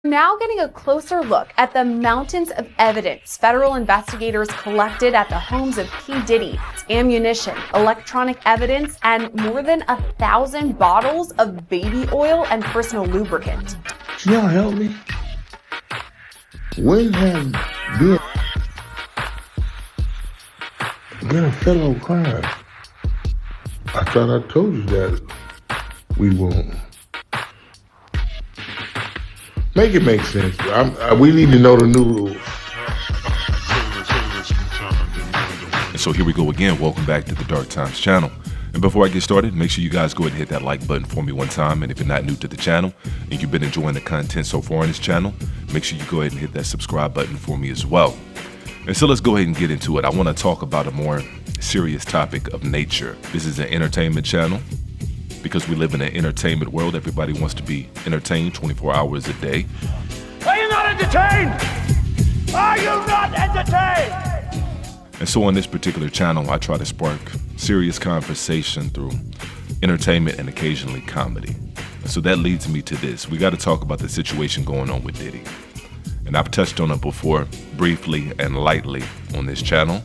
Now getting a closer look at the mountains of evidence federal investigators collected at the homes of P. Diddy, ammunition, electronic evidence, and more than 1,000 bottles of baby oil and personal lubricant. Can y'all help me? When has been a federal crime? I thought I told you that we won't. Make it make sense. We need to know the new rules. And so here we go again. Welcome back to the Dark Times channel. And before I get started, make sure you guys go ahead and hit that like button for me one time. And if you're not new to the channel and you've been enjoying the content so far on this channel, make sure you go ahead and hit that subscribe button for me as well. And so let's go ahead and get into it. I want to talk about a more serious topic of nature. This is an entertainment channel. Because we live in an entertainment world, everybody wants to be entertained 24 hours a day. Are you not entertained? Are you not entertained? And so on this particular channel, I try to spark serious conversation through entertainment and occasionally comedy. And so that leads me to this. We got to talk about the situation going on with Diddy. And I've touched on it before, briefly and lightly on this channel.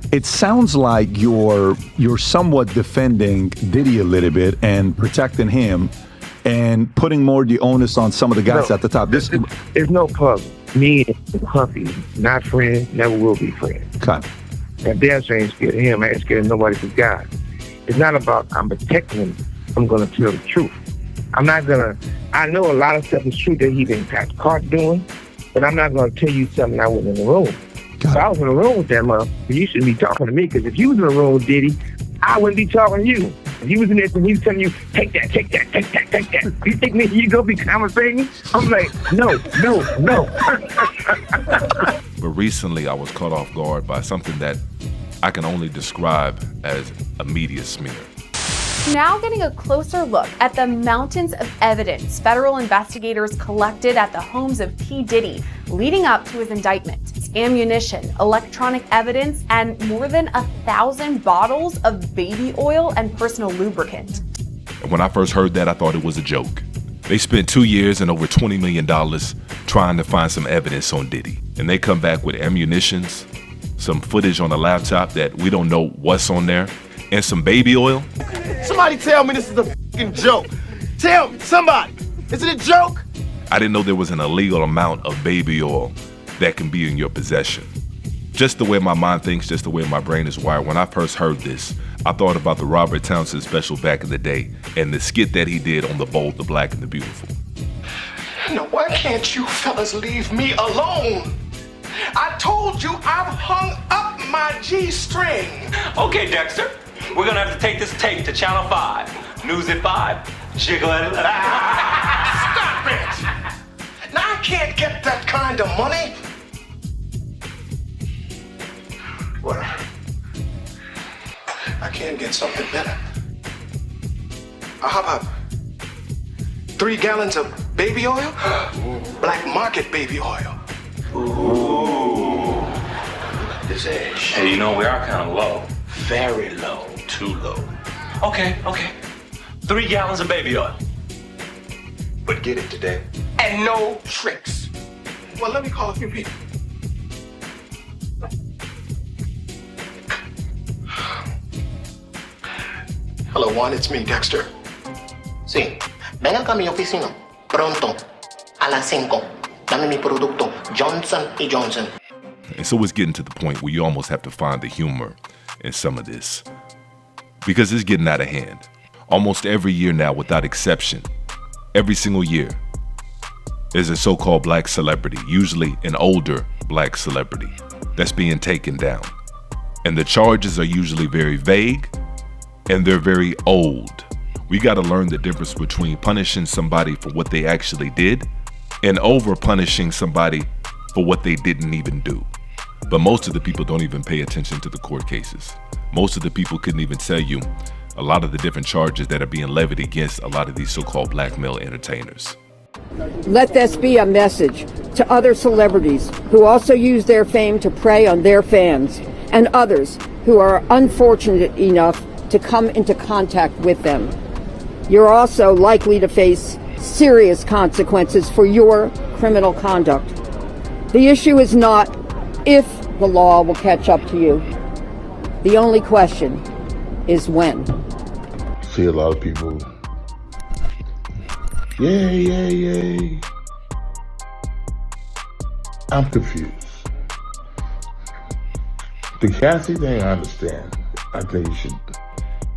It sounds like you're somewhat defending Diddy a little bit and protecting him and putting more of the onus on some of the guys at the top. There's no puzzle. Me and Humphrey, not friends, never will be friends. Okay. And damn sure ain't scared of him. I ain't scared of nobody but God. It's not about I'm protecting him. I'm going to tell the truth. I know a lot of stuff is true that he been caught doing, but I'm not going to tell you something I wasn't in the room. If I was in the room with that motherfucker, you shouldn't be talking to me, because if you was in the room with Diddy, I wouldn't be talking to you. If you was in there and he was telling you, take that, take that, take that, take that, you think me you go be conversating? I'm like, no. But recently I was caught off guard by something that I can only describe as a media smear. Now getting a closer look at the mountains of evidence federal investigators collected at the homes of P. Diddy leading up to his indictment. Ammunition, electronic evidence, and more than 1,000 bottles of baby oil and personal lubricant. And when I first heard that, I thought it was a joke. They spent 2 years and over $20 million trying to find some evidence on Diddy. And they come back with ammunitions, some footage on a laptop that we don't know what's on there, and some baby oil. Somebody tell me this is a fucking joke. Tell me, somebody. Is it a joke? I didn't know there was an illegal amount of baby oil that can be in your possession. Just the way my mind thinks, just the way my brain is wired, when I first heard this, I thought about the Robert Townsend special back in the day and the skit that he did on The Bold, the Black, and the Beautiful. Now, why can't you fellas leave me alone? I told you I've hung up my G-string. Okay, Dexter, we're gonna have to take this tape to Channel 5. News at 5, jiggle at 11. Stop it! Now, I can't get that kind of money. Well, I can get something better. How about 3 gallons of baby oil? Black market baby oil. Ooh. This edge. Hey, you know, we are kind of low. Very low. Too low. Okay. 3 gallons of baby oil. But get it today. And no tricks. Well, let me call a few people. Hello, Juan, it's me, Dexter. Sí, ven acá a mi oficina, pronto, a las 5. Dame mi producto, Johnson & Johnson. And so it's getting to the point where you almost have to find the humor in some of this. Because it's getting out of hand. Almost every year now, without exception, every single year, there's a so-called black celebrity, usually an older black celebrity, that's being taken down. And the charges are usually very vague, and they're very old. We gotta learn the difference between punishing somebody for what they actually did and over-punishing somebody for what they didn't even do. But most of the people don't even pay attention to the court cases. Most of the people couldn't even tell you a lot of the different charges that are being levied against a lot of these so-called black male entertainers. Let this be a message to other celebrities who also use their fame to prey on their fans and others who are unfortunate enough to come into contact with them. You're also likely to face serious consequences for your criminal conduct. The issue is not if the law will catch up to you. The only question is when. See a lot of people, yay. I'm confused. The Cassie thing, I understand. I think you should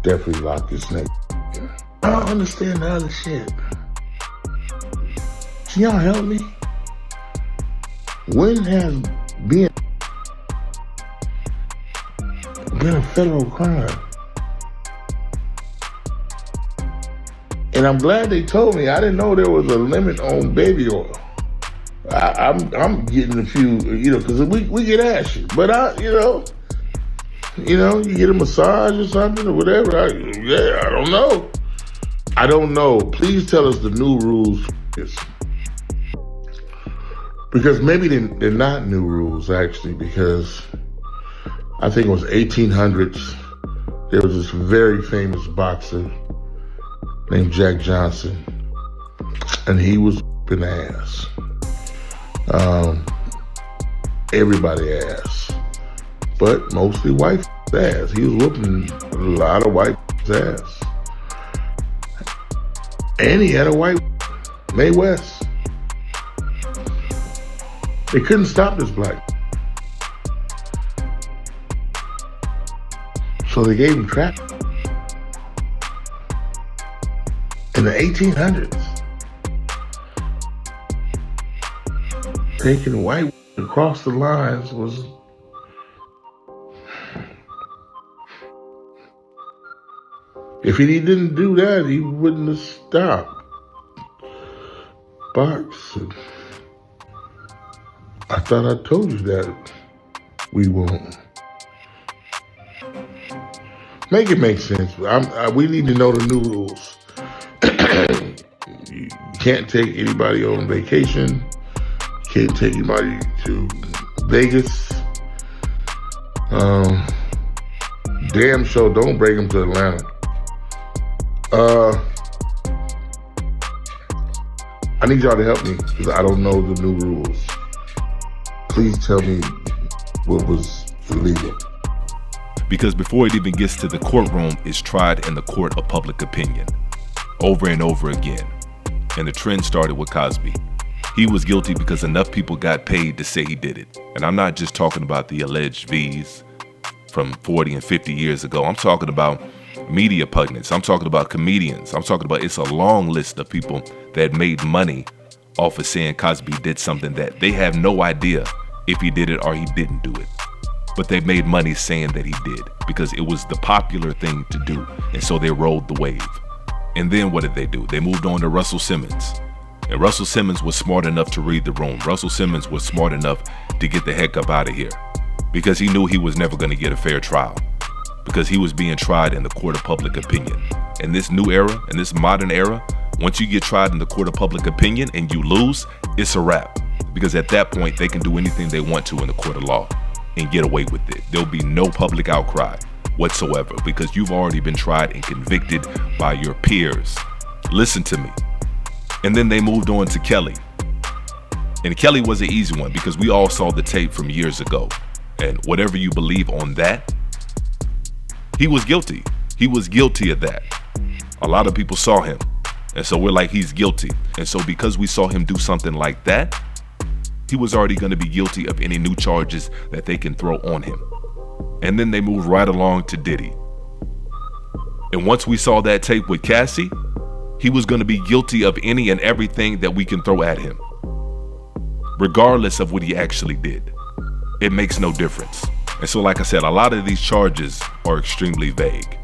definitely lock this nigga. I don't understand the other shit. Can y'all help me? When has been a federal crime? And I'm glad they told me. I didn't know there was a limit on baby oil. I'm getting a few, because we get ashy. But you get a massage or something or whatever. I don't know. I don't know. Please tell us the new rules for this. Because maybe they're not new rules, actually, because I think it was 1800s. There was this very famous boxer named Jack Johnson, and he was whipping ass. Everybody ass, but mostly white ass. He was whooping a lot of white ass. And he had a white Mae West. They couldn't stop this black. So they gave him trap. In the 1800s, taking white across the lines was if he didn't do that, he wouldn't have stopped boxing. I thought I told you that we won't. Make it make sense. We need to know the new rules. You can't take anybody on vacation. You can't take anybody to Vegas. Damn sure don't bring them to Atlanta. I need y'all to help me because I don't know the new rules. Please tell me what was illegal. Because before it even gets to the courtroom, it's tried in the court of public opinion, over and over again. And the trend started with Cosby. He was guilty because enough people got paid to say he did it. And I'm not just talking about the alleged V's from 40 and 50 years ago. I'm talking about media pundits. I'm talking about comedians. I'm talking about, it's a long list of people that made money off of saying Cosby did something that they have no idea if he did it or he didn't do it. But they made money saying that he did because it was the popular thing to do. And so they rode the wave. And then what did they do? They moved on to Russell Simmons. And Russell Simmons was smart enough to read the room. Russell Simmons was smart enough to get the heck up out of here because he knew he was never going to get a fair trial because he was being tried in the court of public opinion. In this new era, in this modern era, once you get tried in the court of public opinion and you lose, it's a wrap. Because at that point, they can do anything they want to in the court of law and get away with it. There'll be no public outcry whatsoever because you've already been tried and convicted by your peers. Listen to me. And then they moved on to Kelly. And Kelly was an easy one because we all saw the tape from years ago. And whatever you believe on that, he was guilty. He was guilty of that. A lot of people saw him. And so we're like, he's guilty. And so because we saw him do something like that, he was already going to be guilty of any new charges that they can throw on him. And then they moved right along to Diddy. And once we saw that tape with Cassie, he was going to be guilty of any and everything that we can throw at him, regardless of what he actually did. It makes no difference. And so, like I said, a lot of these charges are extremely vague.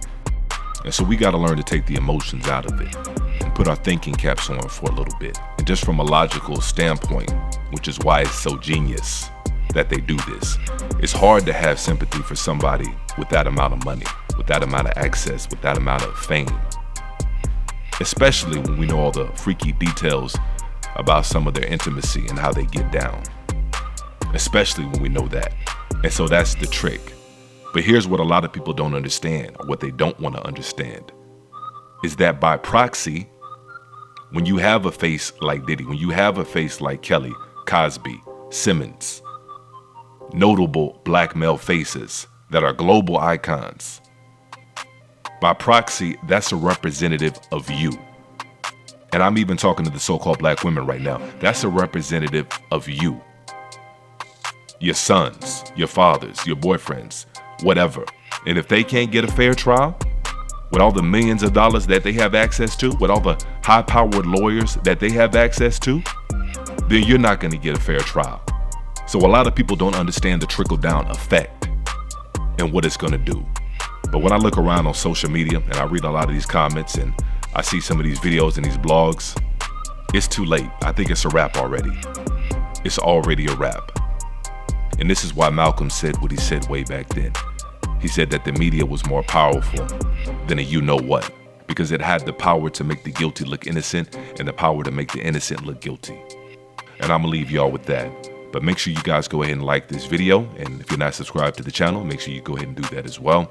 And so we got to learn to take the emotions out of it and put our thinking caps on for a little bit. And just from a logical standpoint, which is why it's so genius that they do this. It's hard to have sympathy for somebody with that amount of money, with that amount of access, with that amount of fame. Especially when we know all the freaky details about some of their intimacy and how they get down. Especially when we know that. And so that's the trick. But here's what a lot of people don't understand, or what they don't want to understand, is that by proxy, When you have a face like Diddy, when you have a face like Kelly, Cosby, Simmons, notable black male faces that are global icons, by proxy, that's a representative of you. And I'm even talking to the so-called black women right now. That's a representative of you. Your sons, your fathers, your boyfriends, whatever. And if they can't get a fair trial, with all the millions of dollars that they have access to, with all the high-powered lawyers that they have access to, then you're not going to get a fair trial. So a lot of people don't understand the trickle-down effect and what it's going to do. But when I look around on social media and I read a lot of these comments and I see some of these videos and these blogs, it's too late. I think it's a wrap already. It's already a wrap. And this is why Malcolm said what he said way back then. He said that the media was more powerful than a you-know-what, because it had the power to make the guilty look innocent and the power to make the innocent look guilty. And I'm gonna leave y'all with that. But make sure you guys go ahead and like this video. And if you're not subscribed to the channel, make sure you go ahead and do that as well.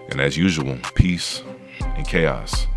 And as usual, peace and chaos.